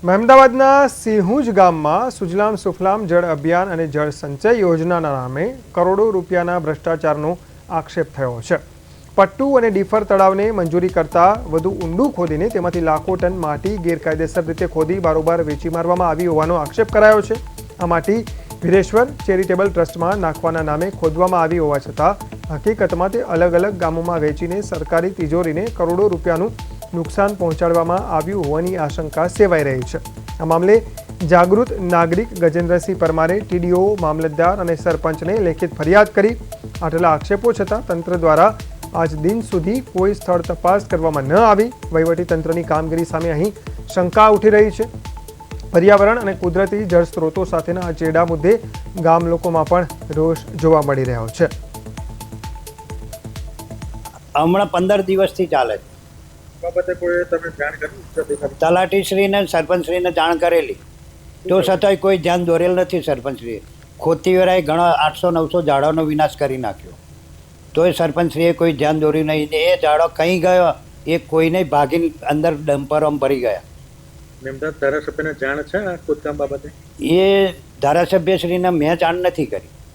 મહેમદાવાદના સિંહુજ ગામમાં સુજલામ સુફલામ જળ અભિયાન અને જળ સંચય યોજનાના નામે કરોડો રૂપિયાના ભ્રષ્ટાચારનો આક્ષેપ થયો છે. પટ્ટુ અને ડીફર તળાવને મંજૂરી કરતા વધુ ઊંડું ખોદીને તેમાંથી લાખો ટન માટી ગેરકાયદેસર રીતે ખોદી બારોબાર વેચી મારવામાં આવી હોવાનો આક્ષેપ કરાયો છે. આ માટી વીરેશ્વર ચેરિટેબલ ટ્રસ્ટમાં નાખવાના નામે ખોદવામાં આવી હોવા છતાં હકીકતમાં તે અલગ અલગ ગામોમાં વેચીને સરકારી તિજોરીને કરોડો રૂપિયાનું નુકસાન પહોંચાડવામાં આવ્યું હોવાની આશંકા સેવાઈ રહી છે. આ મામલે જાગૃત નાગરિક ગજેન્દ્રસિંહ પરમારે ટીડીઓ, મામલતદાર અને સરપંચને લેખિત ફરિયાદ કરી. આટલા આક્ષેપો છતાં તંત્ર દ્વારા આજ દિન સુધી કોઈ સ્થળ તપાસ કરવામાં ન આવી. વહીવટીતંત્રની કામગીરી સામે અહીં શંકા ઉઠી રહી છે. પર્યાવરણ અને કુદરતી જળ સ્ત્રોતો સાથેના આ ચેડા મુદ્દે ગામ લોકોમાં પણ રોષ જોવા મળી રહ્યો છે. હમણાં 15 દિવસથી ચાલે છે. બાબતે કોઈ તમે જાણ કરી? તલાટીશ્રીને સરપંચશ્રીને જાણ કરેલી તો છતાંય કોઈ ધ્યાન દોરેલ નથી. સરપંચશ્રીએ ખોદતી વેળાએ ઘણા 800-900 ઝાડોનો વિનાશ કરી નાખ્યો, તોય સરપંચશ્રીએ કોઈ ધ્યાન દોર્યું નહીં. એ ઝાડો કहीं ગયો એ કોઈને ભાગીને અંદર ડમ્પરોમાં ભરી ગયા. મેમદાર ધારાસભ્યને જાણ છે આ ખોદકામ બાબતે? એ ધારાસભ્યશ્રીને મેં જાણ નથી કરી.